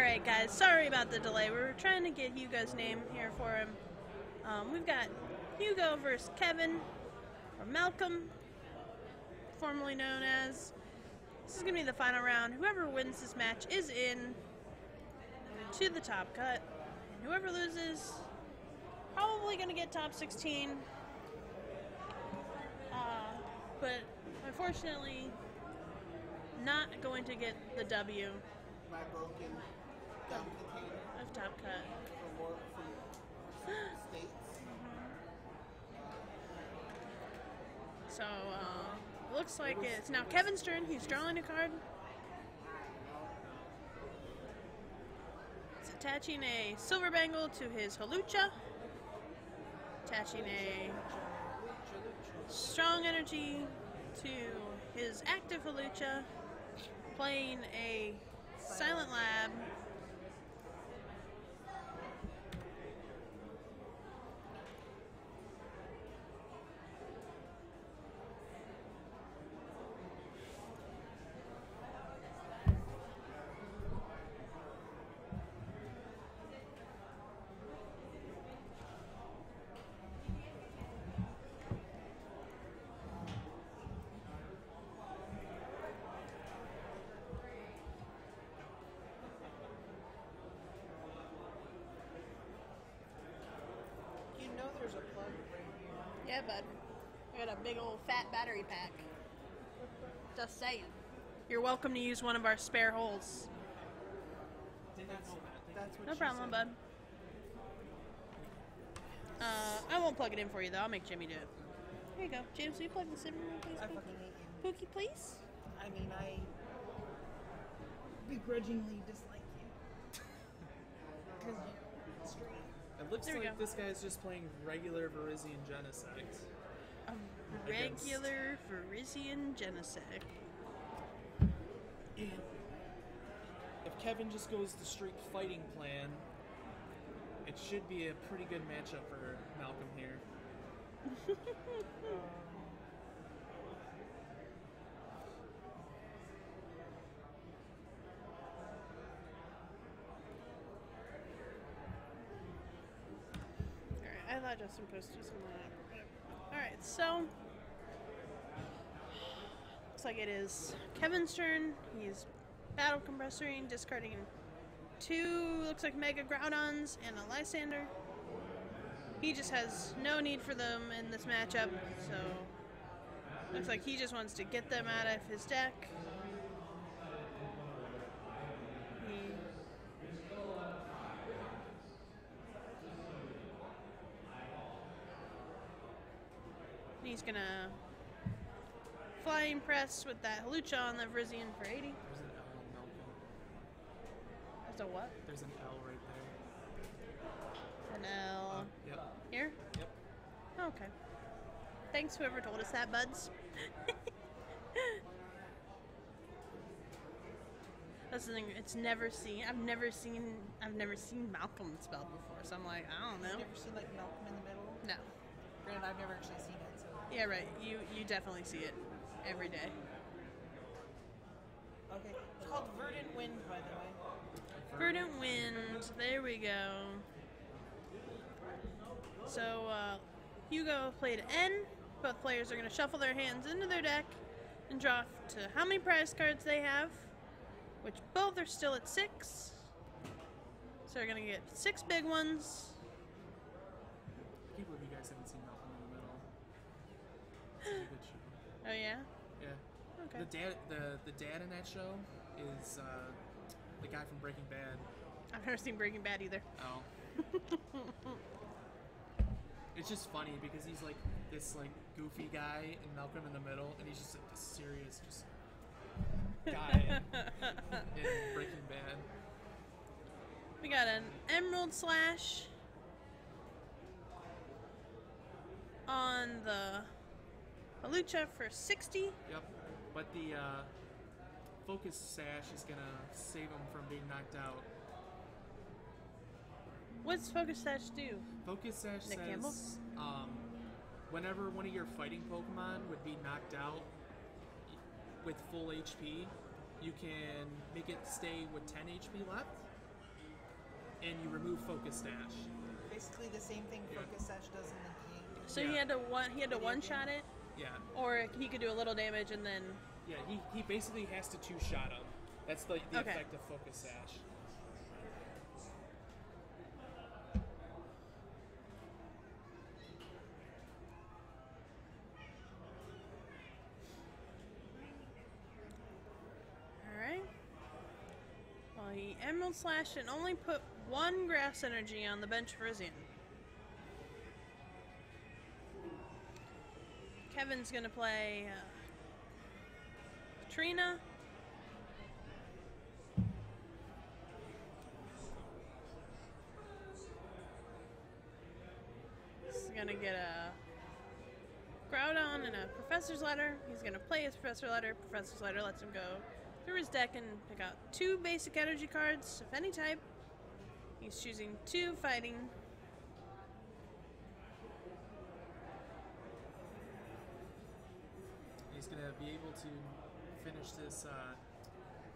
Alright guys, sorry about the delay. We were trying to get Hugo's name here for him. We've got Hugo versus Kevin, or Malcolm, formerly known as. This is going to be the final round. Whoever wins this match is in to the top cut. And whoever loses, probably going to get top 16. But unfortunately, not going to get the W My broken gum container of top cut. from states. So, looks like it's now Kevin's turn. He's drawing a card. He's attaching a silver bangle to his halucha. Attaching a strong energy to his active halucha. Playing a silent lab. You know there's a plug right here. Yeah, bud. I got a big old fat battery pack. Just saying. You're welcome to use one of our spare holes. That's what No she problem, said. bud. I won't plug it in for you, though. I'll make Jimmy do it. Here you go. James, will you plug this in for me, please? I Pookie? fucking hate you. Pookie, please? I mean, I begrudgingly dislike you. Because you're straight. It looks There we like go. this guy's just playing regular Varisian Genocide. A regular Varisian genocide. And if Kevin just goes the straight fighting plan, it should be a pretty good matchup for Malcolm here. Alright, I thought Justin posted something on it. Alright, so looks like it is Kevin's turn. He's battle compressoring, discarding 2, looks like Mega Groudons and a Lysander. He just has no need for them in this matchup, so looks like he just wants to get them out of his deck. He's gonna flying press with that Halucha on the Vrisian for 80. There's an L on Malcolm. That's a what? There's an L right there. An L. Yep. Here? Yep. Okay. Thanks, whoever told us that, buds. That's the thing. It's never seen. I've never seen Malcolm spelled before. So I'm like, I don't You've know. never seen like Malcolm in the Middle? No. Granted, I've never actually seen it, so. Yeah, right. You definitely see it every day. Okay. It's called Verdant Wind, by the way. Verdant Wind. There we go. So Hugo played N. Both players are going to shuffle their hands into their deck and draw to how many prize cards they have, which both are still at 6. So they're going to get 6 big ones. I can't believe you guys haven't seen Malcolm in the Middle. It's a good show. Oh yeah? Yeah. Okay. The dad in that show is the guy from Breaking Bad. I've never seen Breaking Bad either. Oh. It's just funny because he's like this like goofy guy in Malcolm in the Middle, and he's just like this serious just guy in Breaking Bad. We got an Emerald Slash on the Halucha for 60. Yep. But the Focus Sash is gonna save him from being knocked out. What's Focus Sash do? Focus Sash Nick says whenever one of your fighting Pokemon would be knocked out with full HP, you can make it stay with 10 HP left, and you remove Focus Dash. Basically the same thing Yeah. Focus Sash does in the game. So Yeah. he had to one shot it, Yeah, or he could do a little damage and then. yeah. He basically has to two-shot him. That's the Okay. effect of Focus Sash. Alright. Well, he Emerald Slashed and only put one Grass Energy on the bench for Rizian. Kevin's gonna play Trina. He's gonna get a Groudon and a Professor's Letter. He's gonna play his Professor Letter. Professor's Letter lets him go through his deck and pick out 2 basic energy cards of any type. He's choosing 2 fighting. He's gonna be able to finish this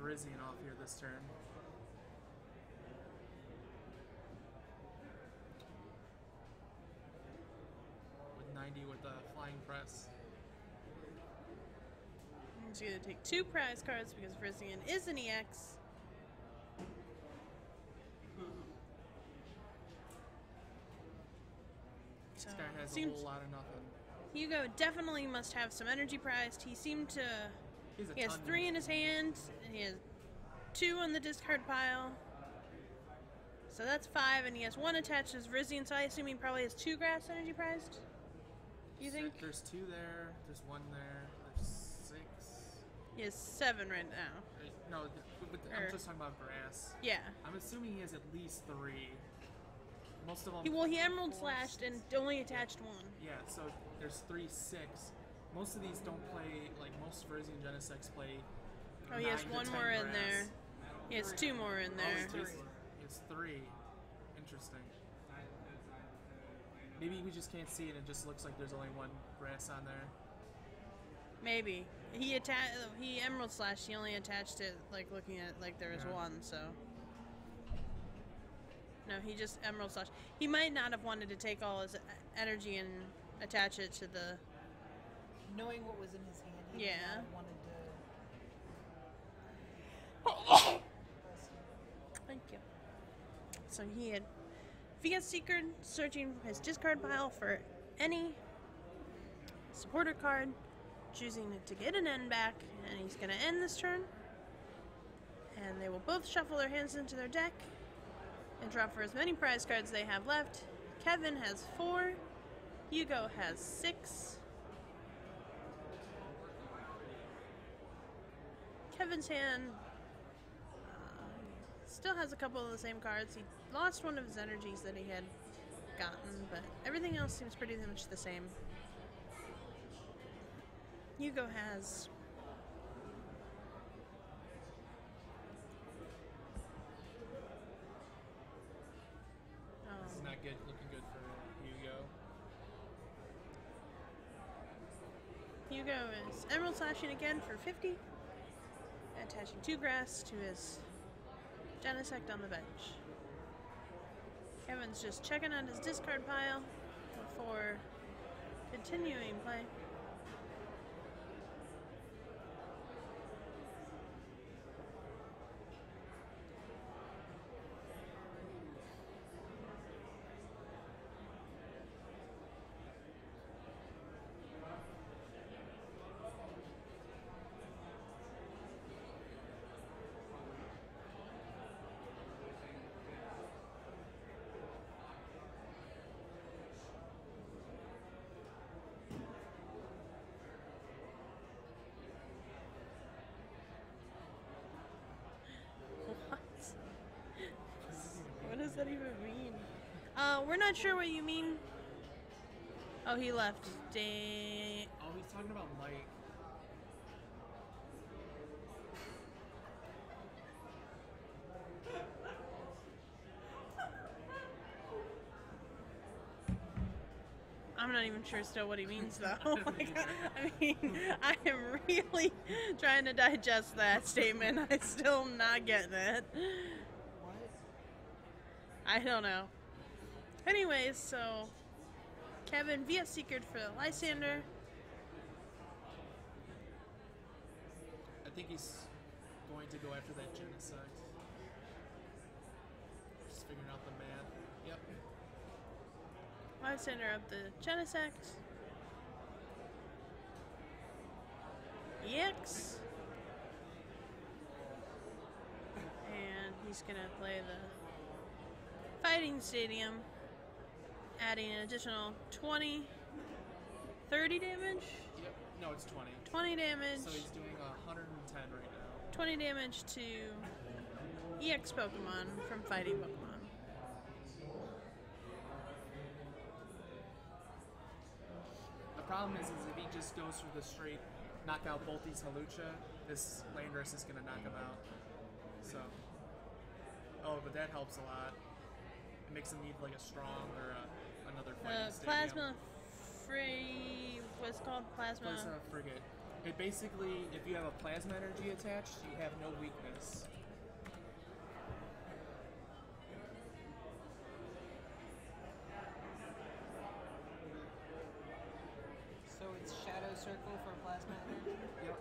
Rizian off here this turn. With 90 with the Flying Press. He's gonna take 2 prize cards because Rizian is an EX. So, This guy has a seems whole lot of nothing. Hugo definitely must have some energy prized. He seemed to. He He has 3 in his hand. And he has 2 on the discard pile. So that's 5, and he has 1 attached to his Rizian. So I assume he probably has 2 grass energy prized. You think? There's 2 there. There's 1 there. There's 6. He has 7 right now. No, but I'm just talking about grass. Yeah. I'm assuming he has at least 3. Most of them. He Emerald Slashed and only attached 1. Yeah, so there's 3, 6. Most of these don't play, like most Rizian Genesects play. Oh, he has 9 to 1 10 more in grass. there. He has 2 more in there. It's 3. Interesting. Maybe we just can't see it. It just looks like there's only 1 grass on there. Maybe. He Emerald Slashed. He only attached it like looking at like there was Yeah. 1. So. No, he just Emerald Slash. He might not have wanted to take all his energy and attach it to the. Knowing what was in his hand, he Yeah. might have wanted to. Thank you. So he had Via Seeker searching his discard pile for any supporter card, choosing to get an end back, and he's going to end this turn. And they will both shuffle their hands into their deck and draw for as many prize cards they have left. Kevin has 4. Hugo has 6. Kevin's hand still has a couple of the same cards. He lost one of his energies that he had gotten, but everything else seems pretty much the same. Hugo has This is not good. Looking good for Hugo. Hugo is Emerald Slashing again for 50, attaching 2 grass to his Genesect on the bench. Kevin's just checking on his discard pile before continuing play. What does that even mean? We're not sure what you mean. Oh, he left. Dang. Oh, he's talking about Mike. I'm not even sure still what he means, though. Like, I mean, I am really trying to digest that statement. I still am not getting it. What? I don't know. Anyways, so Kevin via Seekered for the Lysander. I think he's going to go after that Genesect. Just figuring out the math. Yep. Lysander up the Genesect. EX. And he's going to play the Fighting Stadium, adding an additional 20, 30 damage? Yep. No, it's 20. 20 damage. So he's doing 110 right now. 20 damage to EX Pokemon from fighting Pokemon. The problem is if he just goes for the straight knock out both these Halucha, this Landorus is going to knock him out. So, oh, but that helps a lot. It makes him need like a strong or another fighting stadium. Plasma what's it called? Plasma Frigate. It basically, if you have a plasma energy attached, you have no weakness. So it's Shadow Circle for plasma energy. Yep.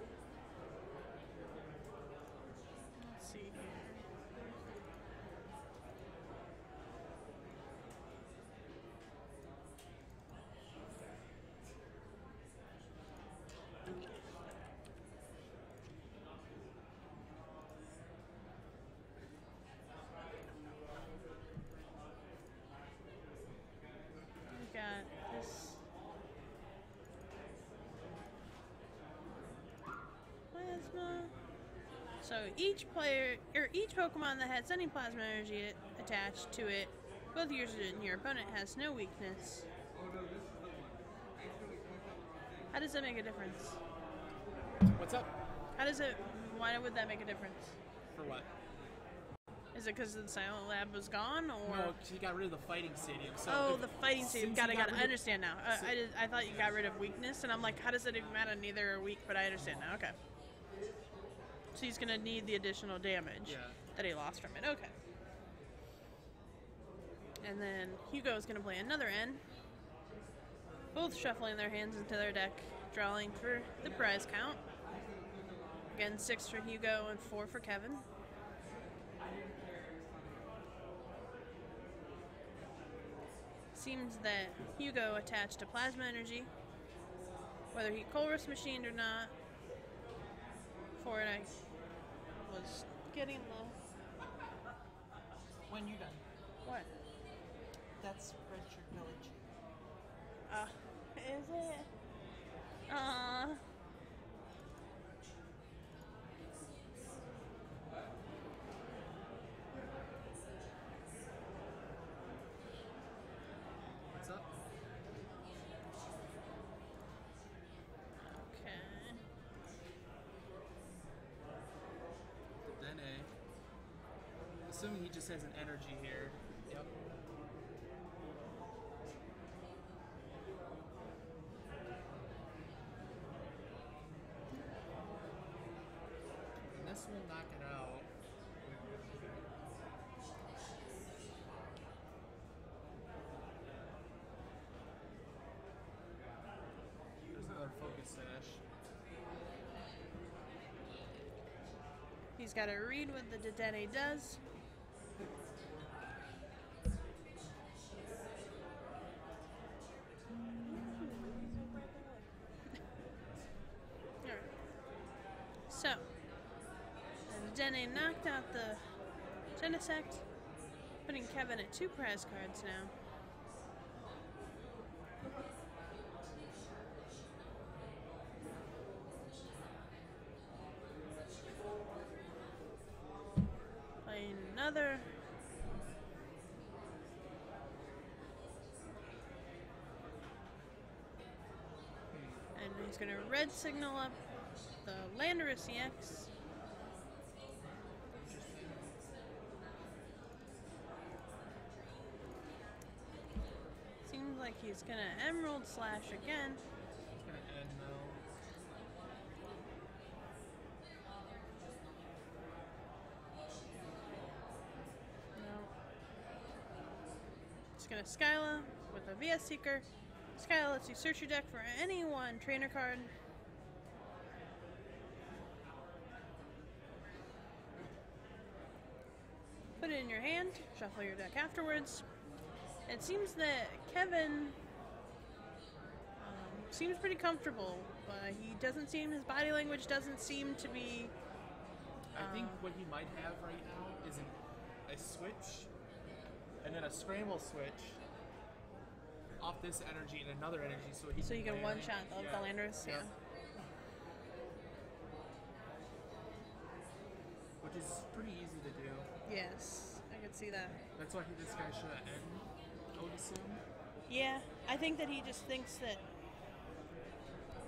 Let's see here. We got this plasma. So each player, or each Pokemon that has any plasma energy attached to it, both yours and your opponent has no weakness. How does that make a difference? What's up? Why would that make a difference? For what? Is it because the Silent Lab was gone, or? No, he got rid of the fighting stadium. So Oh, if- the fighting stadium. since Got he it. got I rid of- understand now. I thought you got rid of weakness, and I'm like, how does that even matter? Neither are weak, but I understand now. Okay. So he's gonna need the additional damage Yeah. that he lost from it. Okay. And then Hugo's gonna play another N. Both shuffling their hands into their deck, drawing for the prize count. Again, 6 for Hugo and 4 for Kevin. Seems that Hugo attached to plasma energy, whether he Colress machined or not. For it, I was getting the When you're done. what? That's Redshirt Village. Is it? What's up? Okay. Then assuming he just has an energy here. Yep. And this will knock it out. There's another focus sash. He's got to read what the Dedenne does. Alright. So, the Dedenne knocked out the Genesect, putting Kevin at 2 prize cards now. Playing another. And he's going to red signal up the Landorus EX. Seems like he's going to Emerald Slash again. It's gonna end though. No. going to Skyla with a VS Seeker. Skyla lets you search your deck for any one trainer card. Put it in your hand, shuffle your deck afterwards. It seems that Kevin seems pretty comfortable, but he doesn't seem, his body language doesn't seem to be... I think what he might have right now is a switch, and then a scramble switch off this energy and another energy, so he So you can land. one-shot the Landers, yeah. Which is pretty easy to do. Yes, I could see that. That's why this guy should have end, I would assume. Yeah, I think that he just thinks that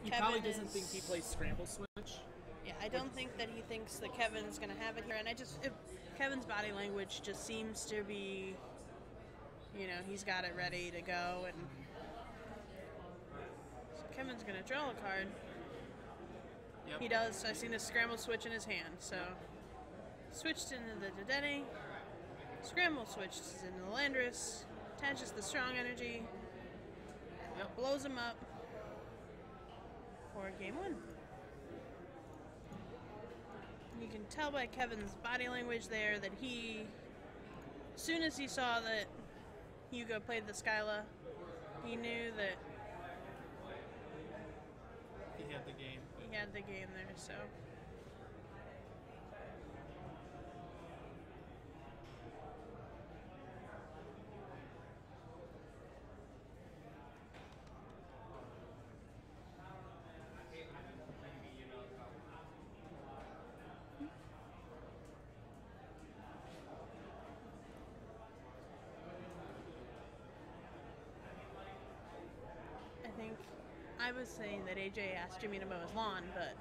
He Kevin probably doesn't think he plays scramble switch. Yeah, I don't think that he thinks that Kevin's going to have it here. And Kevin's body language just seems to be, you know, he's got it ready to go. And so Kevin's going to draw a card. Yep. He does. I've seen a scramble switch in his hand. So switched into the Dedenne. Scramble switched into the Landorus. Attaches the strong energy. Yep. Blows him up for game 1. You can tell by Kevin's body language there that he, as soon as he saw that Hugo played the Skyla, he knew that He had the game. he had the game there, so. I was saying that AJ asked Jimmy to mow his lawn, but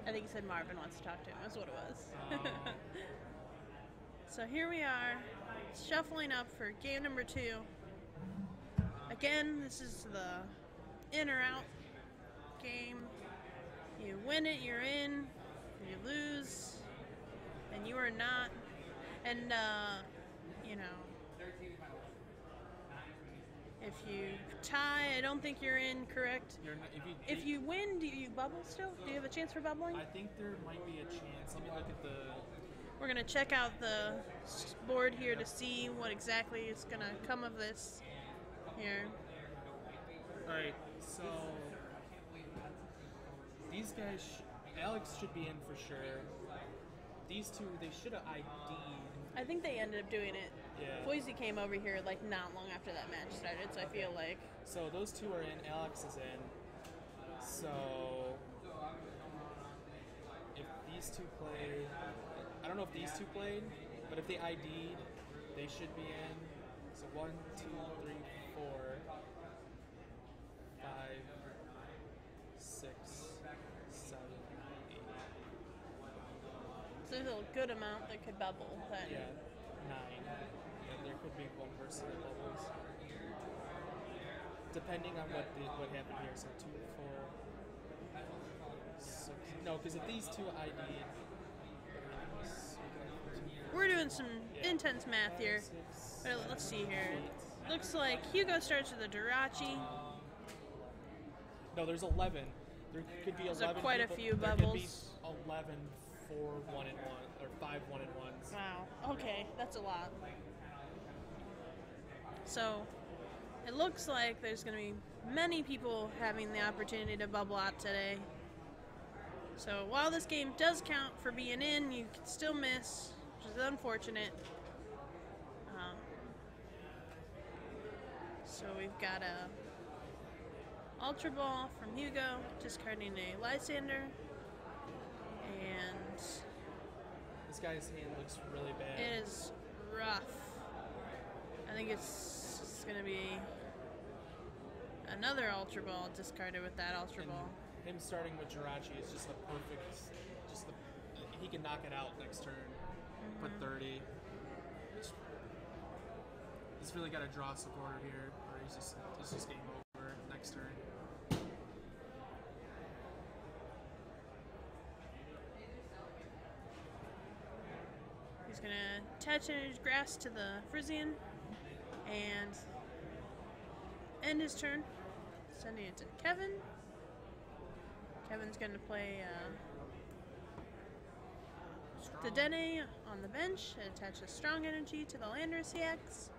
I think he said Marvin wants to talk to him. That's what it was. So here we are, shuffling up for game number 2. Again, this is the in or out game. You win it, you're in. You lose, and you are not. And, you know, if you tie, I don't think you're in, correct? If you win, do you bubble still? Do you have a chance for bubbling? I think there might be a chance. Let me look at the... We're going to check out the board here to see what exactly is going to come of this here. Alright, so... These guys... Alex should be in for sure. These two, they should have ID'd. I think they ended up doing it. Yeah. Boise came over here like not long after that match started, so I feel like... So those two are in, Alex is in. So... If these two play... I don't know if these two played, but if they ID'd, they should be in. So 1, 2, 3, 4, 5, 6, 7, 8. So there's a good amount that could bubble. But Yeah, 9. And there could be one person that bubbles. Depending on what happened here. So 2, 4, 6. No, because if these two ID'd... we're doing some intense math here. But let's see here. Looks like Hugo starts with a Dirachi. No, there's 11. There could be 11. There's quite a people. few There bubbles. could be 11 4 1 and 1 or 5 1 and 1s. Wow. Okay, that's a lot. So it looks like there's going to be many people having the opportunity to bubble out today. So while this game does count for being in, you can still miss, which is unfortunate. So we've got a Ultra Ball from Hugo, discarding a Lysander, and This guy's hand looks really bad. it is rough. I think it's going to be another Ultra Ball discarded with that Ultra Ball. Him starting with Jirachi is just a perfect, he can knock it out next turn. Put 30. He's really got to draw a supporter here, or it's just game over next turn. He's going to attach Energy Grass to the Frisian and end his turn. Sending it to Kevin. Kevin's going to play Strong. Dedenne on the bench and attaches strong energy to the Landorus EX.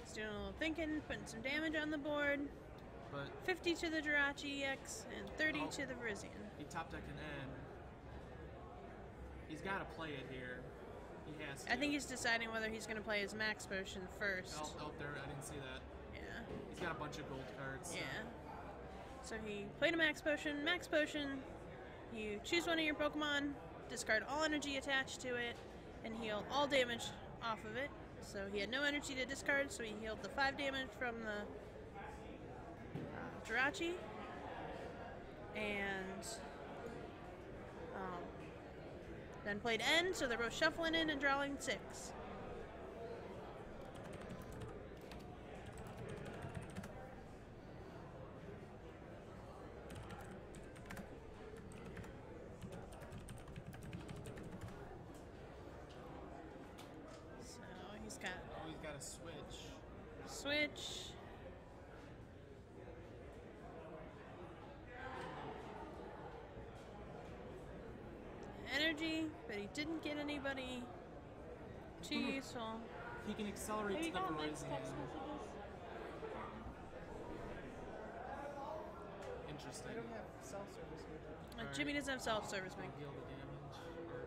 He's doing a little thinking, putting some damage on the board. But 50 to the Jirachi EX and 30 Oh. to the Verizian. he top deck an N. He's got to play it here. He has to. I think he's deciding whether he's going to play his max potion first. Out there, I didn't see that. Yeah. He's got a bunch of gold cards. So. Yeah. So he played a max potion. Max potion, you choose one of your Pokemon, discard all energy attached to it, and heal all damage off of it. So he had no energy to discard, so he healed the 5 damage from the Jirachi. And then played N, so they're both shuffling in and drawing 6. So he's got Oh, he's got a switch. switch. Energy, but he didn't get anybody too useful. He can accelerate to the Verizon. Interesting. I don't have self-service here, though. Alright. Jimmy doesn't have self-service, He'll Mike. heal the damage. Or...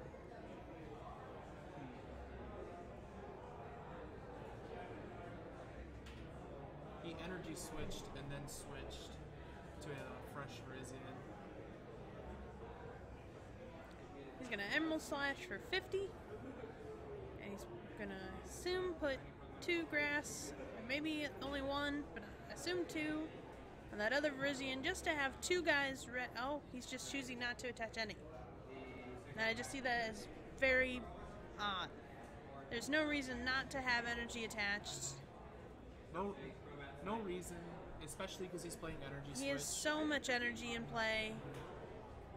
He energy switched and then switched to a fresh Verizon. He's gonna Emerald Slash for 50. And he's gonna assume put 2 grass, or maybe only 1, but I assume 2. And that other Verizian just to have 2 guys oh, he's just choosing not to attach any. And I just see that as very odd. There's no reason not to have energy attached. No reason, especially because he's playing energy switch. He has so much energy in play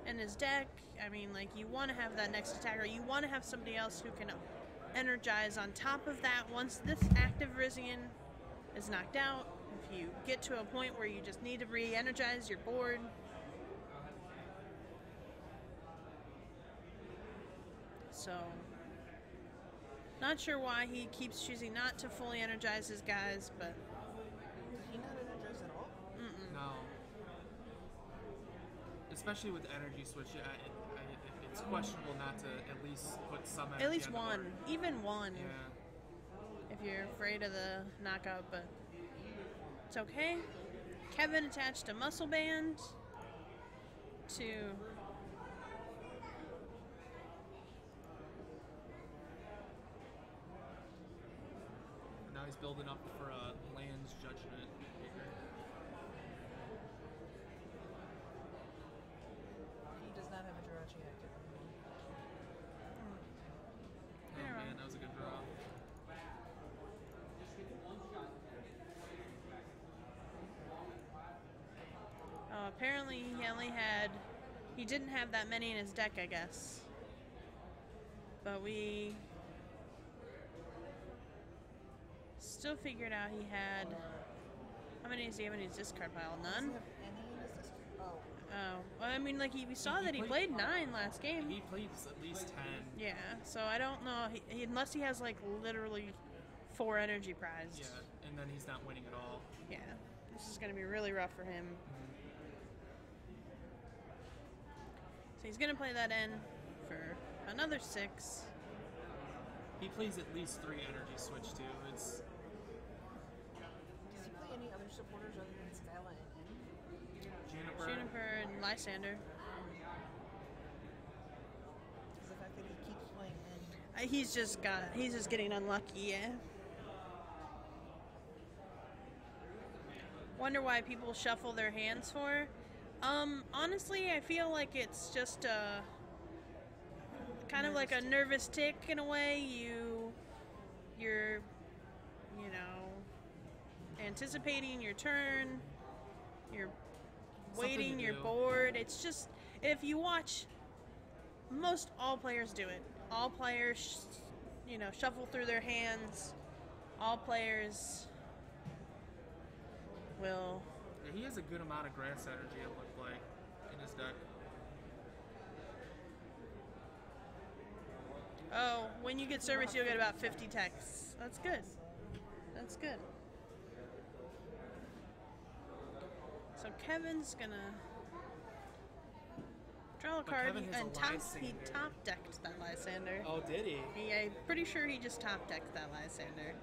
in his deck. I mean, like, you want to have that next attacker. You want to have somebody else who can energize on top of that once this active Verizian is knocked out. If you get to a point where you just need to re-energize your board. So, not sure why he keeps choosing not to fully energize his guys, but Is he not energized at all? No. Especially with energy switch, it's questionable not to at least put some energy at least on the one, board. even one, Yeah. if you're afraid of the knockout, but it's okay. Kevin attached a muscle band to Now he's building up for a Land's Judgment. He does not have a Jirachi active. Oh Yeah. man, that was a good draw. apparently he didn't have that many in his deck, I guess. But we still figured out he had, how many does he have in his discard pile? Does he None? have any in his discard? Oh. Oh, well, I mean, like, we saw that he played 9 last game. He played at least 10. Yeah, so I don't know, unless he has, like, literally 4 energy prized. Yeah, and then he's not winning at all. Yeah, this is going to be really rough for him. So he's going to play that in for another 6. He plays at least 3 energy switch too. It's Does he play any other supporters other than Skyla and N? Juniper. Juniper and Lysander. Is the fact that he keeps playing N? He's just getting unlucky, yeah. Wonder why people shuffle their hands for. Honestly, I feel like it's just kind of like a nervous tick in a way. You're, you know, anticipating your turn. You're waiting to your do. board. It's just, if you watch, most all players do it. All players, shuffle through their hands. All players will. Yeah, he has a good amount of grass energy, it looked like, in his deck. Oh, when you get service, you'll get about 50 texts. That's good. That's good. So Kevin's gonna draw a card, Kevin has and a he Lysander. top decked that Lysander. Oh, did he? I'm pretty sure he just top decked that Lysander.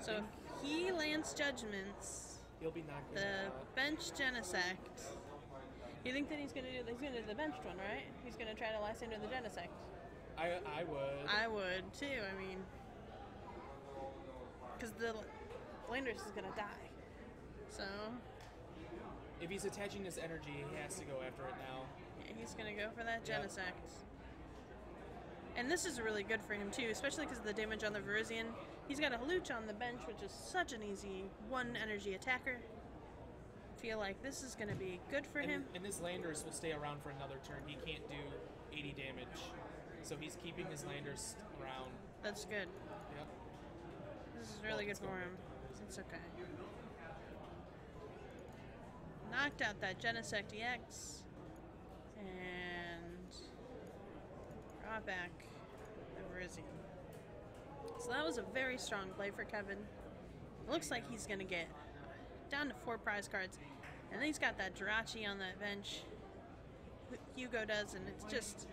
So if he lands Judgments, He'll be knocking the out. bench Genesect. You think that he's gonna do the benched one, right? He's gonna try to Lysander the Genesect. I would. I would too. I mean, because the Landers is gonna die. So If he's attaching his energy, he has to go after it now. yeah, he's gonna go for that Yep. Genesect. And this is really good for him too, especially because of the damage on the Verizian. He's got a Hluch on the bench, which is such an easy one energy attacker. I feel like this is gonna be good for him. And this Landers will stay around for another turn. He can't do 80 damage. So he's keeping his Landers around. That's good. Yep. This is really good it's for going him. It's okay. Knocked out that Genesect EX. And brought back the Verizian. So that was a very strong play for Kevin. It looks like he's going to get down to 4 prize cards. And then he's got that Jirachi on that bench. Hugo does, and it's just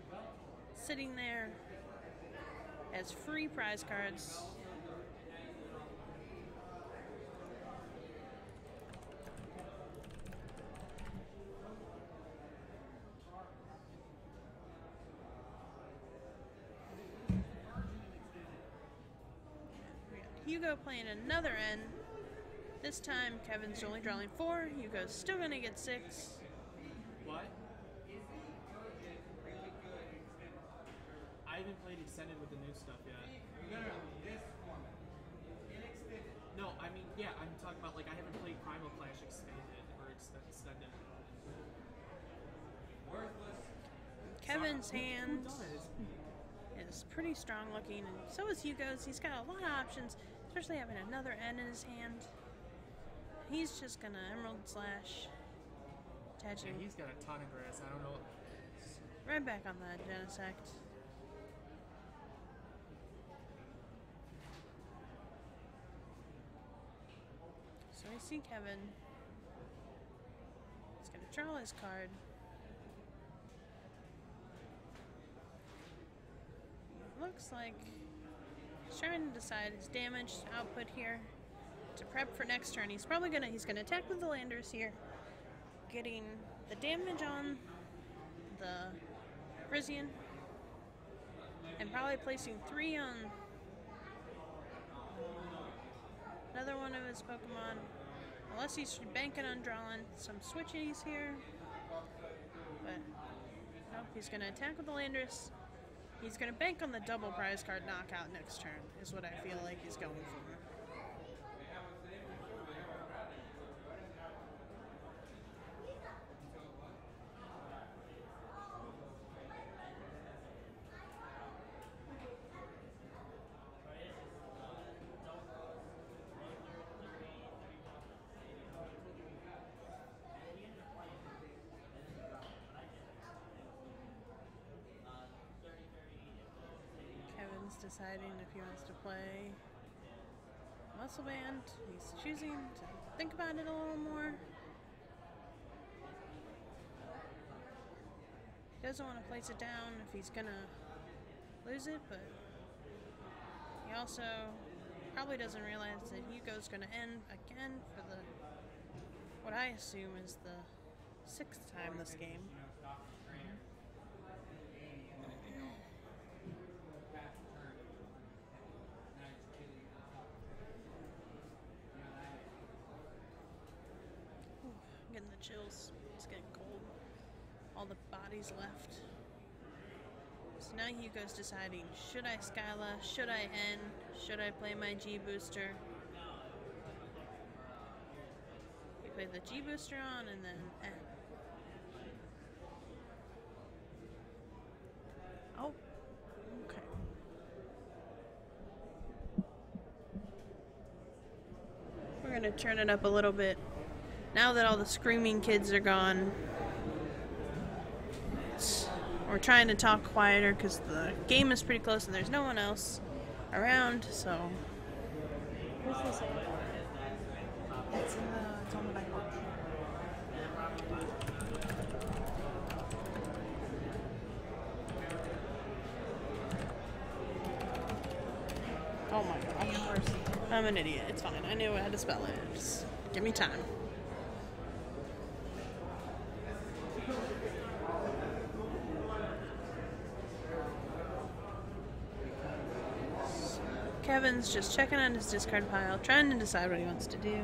sitting there as free prize cards. Hugo playing another N. This time, Kevin's only drawing 4. Hugo's still going to get 6. What? I haven't played Extended with the new stuff yet. No, I mean, yeah, I'm talking about, like, I haven't played Primal Clash Extended or Extended. Kevin's Who hand does? is pretty strong looking, and so is Hugo's. He's got a lot of options, especially having another N in his hand. He's just gonna Emerald Slash, Yeah, attaching he's got a ton of grass. I don't know. right back on that Genesect. So we see Kevin. He's gonna draw his card. Looks like he's trying to decide his damage output here to prep for next turn. He's gonna attack with the Landers here, getting the damage on the Verizian, and probably placing 3 on another one of his Pokemon, unless he's banking on drawing some switchies here. But nope, he's gonna attack with the Landers. He's going to bank on the double prize card knockout next turn, is what I feel like he's going for. Deciding if he wants to play Muscle Band. He's choosing to think about it a little more. He doesn't want to place it down if he's gonna lose it, but he also probably doesn't realize that Hugo's gonna end again for the what I assume is the 6th time this game. Getting the chills. It's getting cold. All the bodies left. So now Hugo's deciding, should I Skyla? Should I N? Should I play my G booster? He played the G booster on and then N. Oh, okay. turn it up a little bit. Now that all the screaming kids are gone, we're trying to talk quieter because the game is pretty close and there's no one else around, so... What's this? It's on the back porch. Oh my gosh. I'm an idiot. It's fine. I knew how to spell it. Just give me time. Kevin's just checking on his discard pile, trying to decide what he wants to do.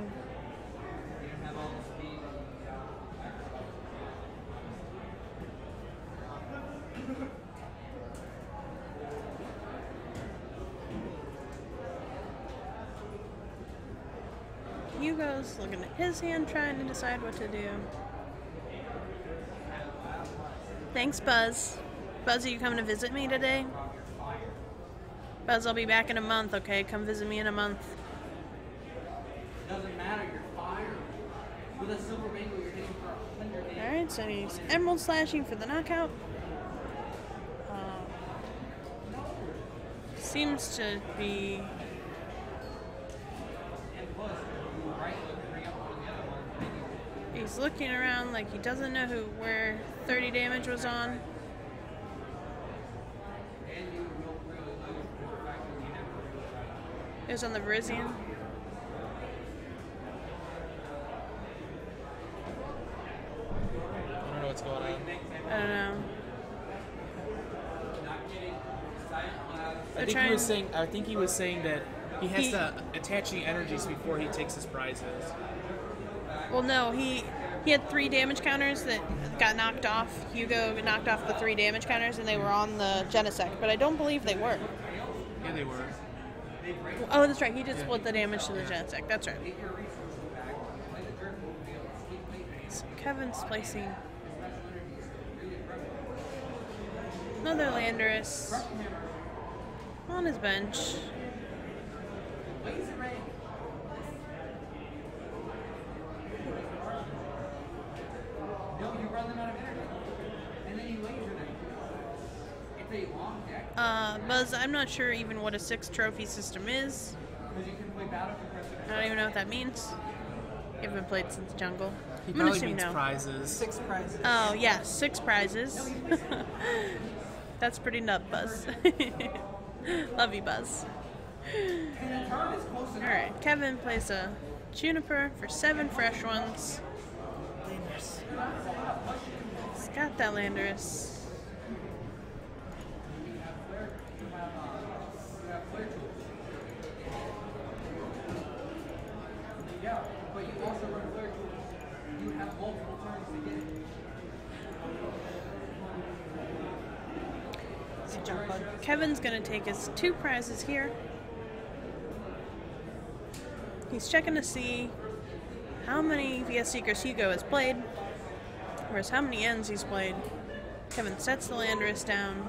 Hugo's looking at his hand, trying to decide what to do. Thanks, Buzz. Buzz, are you coming to visit me today? Buzz, I'll be back in a month, okay? Come visit me in a month. Doesn't matter, you're fired. With a silver bangle, you're hitting for 100 damage. Alright, so he's emerald slashing for the knockout. Seems to be... He's looking around like he doesn't know where 30 damage was on. It was on the Verizian. I don't know what's going on. I don't know. I think he was saying that he has to attach the energies before he takes his prizes. Well, no, he had 3 damage counters that got knocked off. Hugo knocked off the 3 damage counters, and they were on the Genesect, but I don't believe they were. Yeah, they were. Oh, that's right. He did split the damage to the Genesect. That's right. So Kevin's placing another Landorus on his bench. Buzz, I'm not sure even what a 6 trophy system is. I don't even know what that means. You haven't played since Jungle. He I'm gonna probably assume means no. prizes. 6 prizes. Oh, yeah, 6 prizes. That's pretty nut, Buzz. Love you, Buzz. Alright, Kevin plays a Juniper for 7 fresh ones. He's got that Landorus. Kevin's gonna take his 2 prizes here. He's checking to see how many VS Seekers Hugo has played, whereas how many ends he's played. Kevin sets the Landorus down.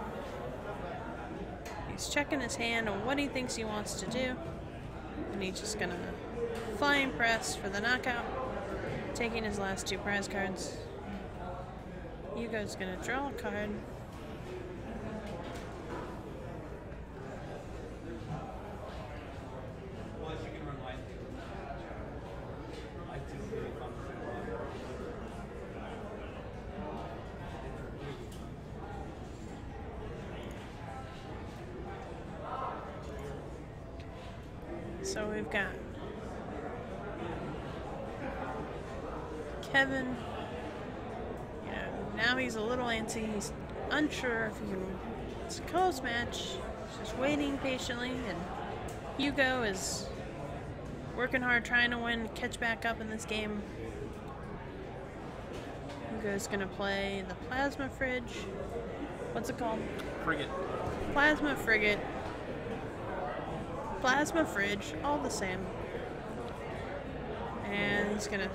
He's checking his hand on what he thinks he wants to do, and he's just gonna flying press for the knockout, taking his last 2 prize cards. Hugo's gonna draw a card. So we've got Kevin. You know, now he's a little antsy. He's unsure if he can. It's a close match. He's just waiting patiently, and Hugo is working hard, trying to win, catch back up in this game. Hugo's gonna play the Plasma Fridge. What's it called? Frigate. Plasma Frigate. Plasma Fridge, all the same. And he's gonna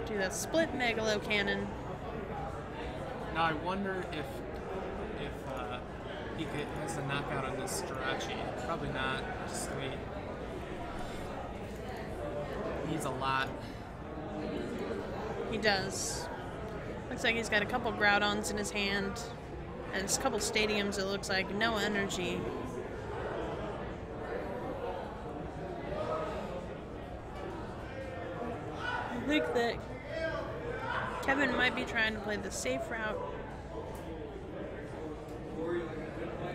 do that split Megalo Cannon. Now I wonder if he has a knockout on this Jirachi. Probably not. Just wait. needs a lot. He does. Looks like he's got a couple Groudons in his hand. And a couple stadiums, it looks like. No energy. I think that Kevin might be trying to play the safe route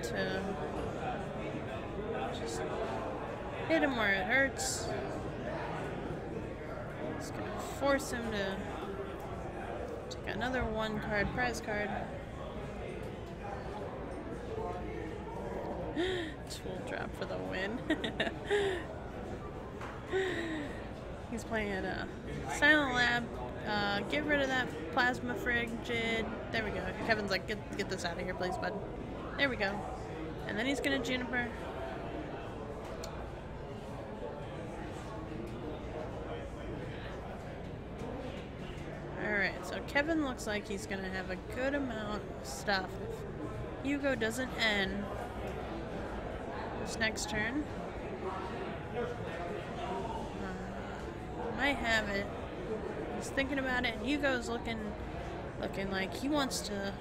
to just hit him where it hurts. It's going to force him to take another one-card prize card. Tool drop for the win. He's playing a Silent Lab. Get rid of that Plasma Frigid. There we go. Kevin's like, get this out of here, please, bud. There we go. And then he's gonna Juniper. Alright, so Kevin looks like he's gonna have a good amount of stuff. If Hugo doesn't end this next turn. Might have it. He's thinking about it, and Hugo's looking like he wants to.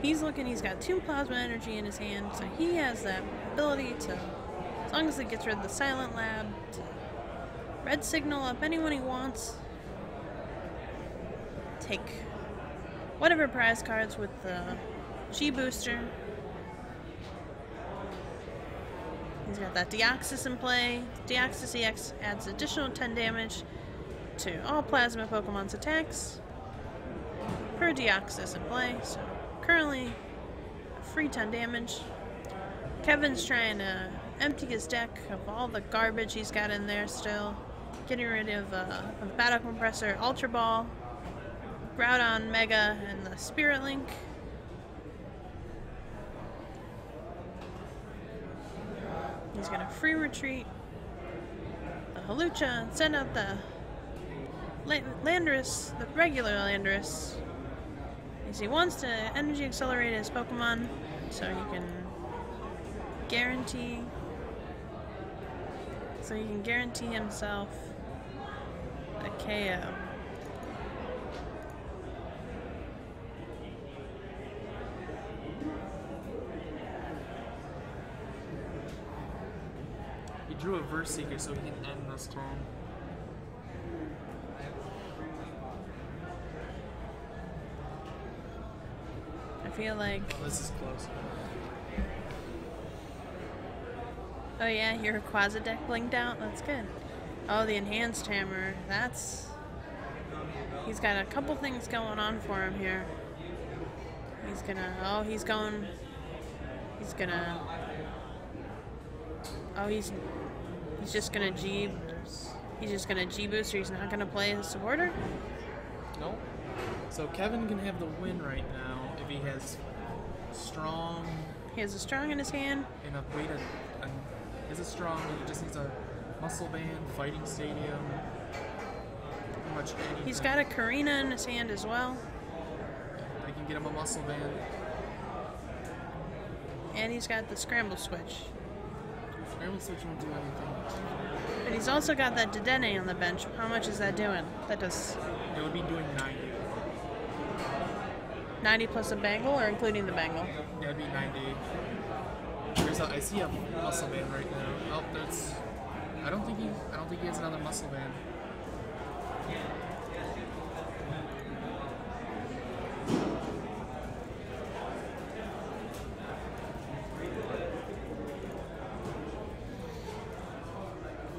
He's got 2 plasma energy in his hand, so he has that ability to, as long as it gets rid of the Silent Lab, to red signal up anyone he wants. Take whatever prize cards with the G booster. He's got that Deoxys in play. Deoxys EX adds additional 10 damage to all Plasma Pokemon's attacks per Deoxys in play. So currently a free 10 damage. Kevin's trying to empty his deck of all the garbage he's got in there still. Getting rid of Battle Compressor, Ultra Ball, Groudon Mega, and the Spirit Link. He's gonna free retreat the Hawlucha and send out the Landorus, the regular Landorus, because he wants to energy accelerate his Pokemon so he can guarantee himself a KO. He drew a Verse Seeker so he can end this turn. I feel like... Oh, this is close. Oh yeah, your Quasi deck blinked out? That's good. Oh, the Enhanced Hammer. That's... He's got a couple things going on for him here. He's gonna... Oh, he's going... He's gonna... Oh, he's just gonna G... He's just gonna G-Booster. He's not gonna play his supporter? Nope. So Kevin can have the win right now if he has strong... He has a strong in his hand. And a way to... He has a strong, he just needs a Muscle Band, Fighting Stadium, pretty much anything. He's got a Karina in his hand as well. I can get him a Muscle Band. And he's got the Scramble Switch. Scramble Switch won't do anything. And he's also got that Dedenne on the bench. How much is that doing? That does... It would be doing 90. 90 plus a bangle, or including the bangle? Yeah, it'd be 90. I see a Muscle Band right now. Oh, that's... I don't think he has another Muscle Band.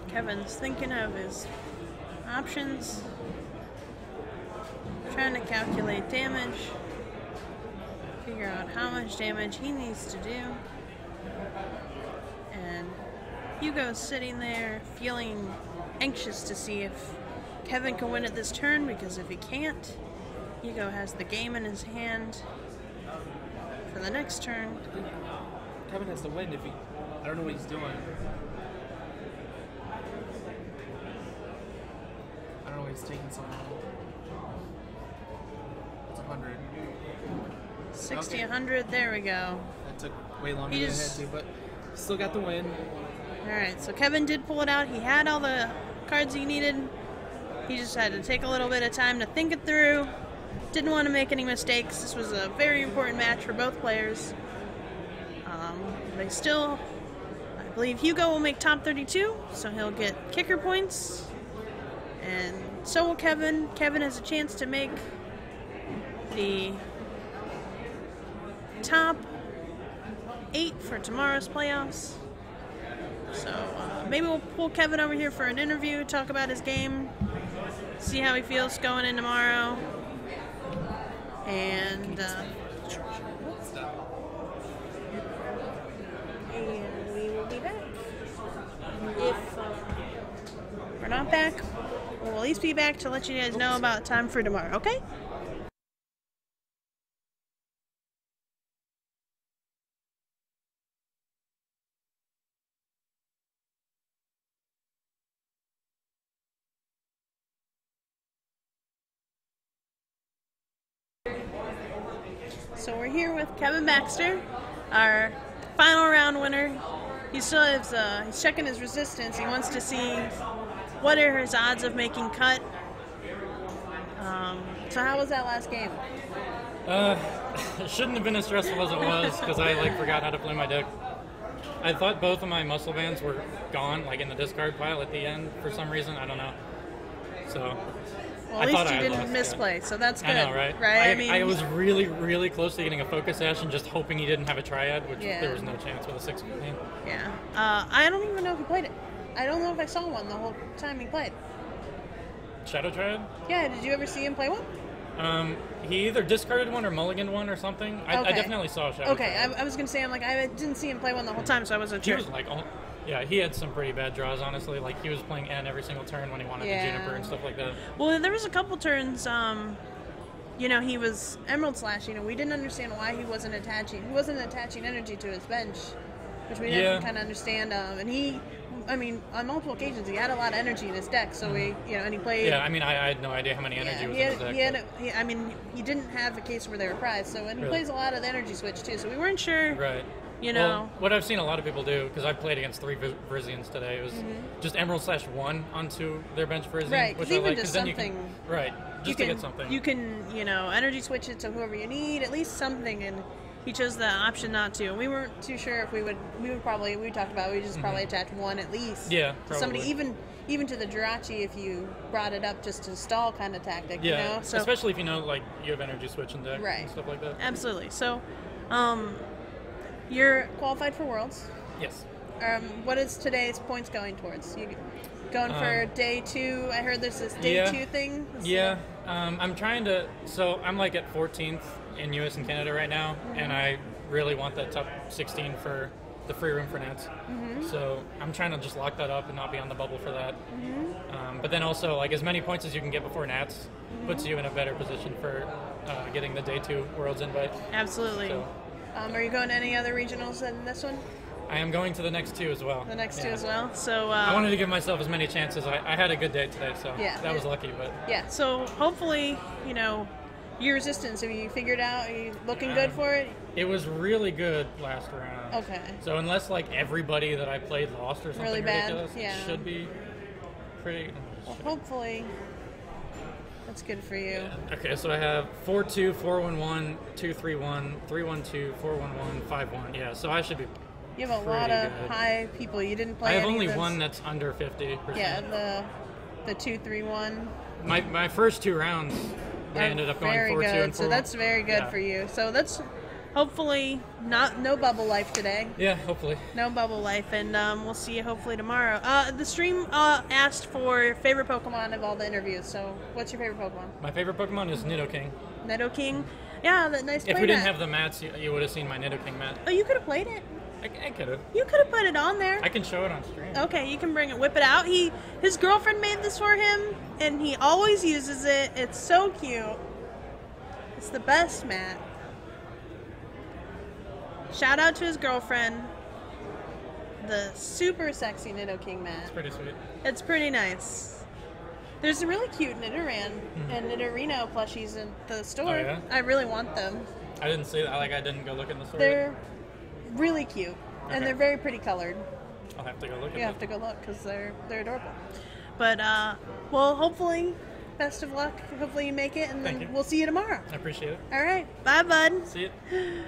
Kevin's thinking of his options, trying to calculate damage, figure out how much damage he needs to do. And Hugo's sitting there feeling anxious to see if Kevin can win at this turn, because if he can't, Hugo has the game in his hand for the next turn. Kevin has to win if he... I don't know what he's doing. I don't know why he's taking so long. It's 100. 60, Okay. 100, there we go. That took way longer He than I had just- to, but still got the win. Alright, so Kevin did pull it out. He had all the cards he needed. He just had to take a little bit of time to think it through. Didn't want to make any mistakes. This was a very important match for both players. They still, I believe Hugo will make top 32, so he'll get kicker points. And so will Kevin. Kevin has a chance to make the top 8 for tomorrow's playoffs. So maybe we'll pull Kevin over here for an interview, talk about his game, see how he feels going in tomorrow. And we will be back. If we're not back, we'll at least be back to let you guys know about time for tomorrow, okay? So we're here with Kevin Baxter, our final round winner. He still has, he's checking his resistance. He wants to see what are his odds of making cut. So how was that last game? It shouldn't have been as stressful as it was because I forgot how to play my deck. I thought both of my muscle bands were gone, in the discard pile at the end for some reason. I don't know. So. Well, at least you didn't misplay, so that's good. I know, right? Right? I was really, really close to getting a focus ash and just hoping he didn't have a triad, which Yeah. there was no chance with a 6 hand. Yeah. I don't even know if he played it. I don't know if I saw one the whole time he played. Shadow triad? Yeah, did you ever see him play one? He either discarded one or mulliganed one or something. I Okay. definitely saw a shadow Okay, triad. I was going to say, I didn't see him play one the whole time, so I wasn't He sure. was yeah, he had some pretty bad draws, honestly. He was playing N every single turn when he wanted Yeah. the Juniper and stuff like that. Well, there was a couple turns, he was Emerald Slash, we didn't understand why he wasn't attaching energy to his bench, which we didn't kind of understand. And he, on multiple occasions, he had a lot of energy in his deck, so and he played. Yeah, I had no idea how many energy was in his deck. He didn't have a case where they were prized, and he Really? plays a lot of the energy switch too, so we weren't sure. Right. You Well, know. what I've seen a lot of people do, because I've played against 3 Vrizians today, was just Emerald Slash 1 onto their bench Vrizian, Right, which 'cause I even like, just then you something- can, right, just to get something. You can, energy switch it to whoever you need, at least something, and he chose the option not to. We weren't too sure if we talked about, we just probably attach one at least. Yeah, to somebody, probably. even to the Jirachi if you brought it up just to stall kind of tactic, Yeah, So, especially if you know, you have energy switch in deck Right. and stuff like that. absolutely. So, you're qualified for Worlds. Yes. What is today's points going towards? You going for day 2? I heard there's this day 2 thing. Yeah. I'm trying to, so I'm at 14th in US and Canada right now, and I really want that top 16 for the free room for Nats. So I'm trying to just lock that up and not be on the bubble for that. But then also, as many points as you can get before Nats puts you in a better position for getting the day 2 Worlds invite. Absolutely. So Are you going to any other regionals than this one? I am going to the next 2 as well. The next 2 Yeah. as well. So I wanted to give myself as many chances. I had a good day today, so Yeah. that was lucky. But yeah. So hopefully, your resistance. Have you figured out? Are you looking good for it? it was really good last round. Okay. So unless everybody that I played lost or something Really bad? ridiculous, Yeah. it should be pretty. Well, hopefully, that's good for you. Okay, so I have 4-2, 4-1-1, 2-3-1, 3-1-2, 4-1-1, 5-1. Yeah, so I should be. You have a lot pretty of good. high people. You didn't play. I have any only of those. one that's under 50%. Yeah, the 2-3-1. My first 2 rounds, they ended up going 4-2 good. and 4-1. So that's very good Yeah. for you. So that's hopefully no bubble life today. Yeah, hopefully. No bubble life, and we'll see you hopefully tomorrow. The stream asked for favorite Pokemon of all the interviews. So what's your favorite Pokemon? My favorite Pokemon is Nidoking. Nidoking. Yeah, that nice. If play we didn't mat. have the mats, you would have seen my Nidoking mat. Oh, you could have played it. I could have. You could have put it on there. I can show it on stream. Okay, you can bring it, whip it out. His girlfriend made this for him, and he always uses it. It's so cute. It's the best mat. Shout out to his girlfriend. The super sexy Nidoking mat. It's pretty sweet. It's pretty nice. There's a really cute Nidoran and Nidorino plushies in the store. Oh, yeah? I really want them. I didn't see that. I didn't go look in the store. They're really cute, and Okay. they're very pretty colored. I'll have to go look at You it. have to go look because they're adorable. But well, hopefully, best of luck. Hopefully you make it, and Thank then you. we'll see you tomorrow. I appreciate it. All right, bye, bud. See you.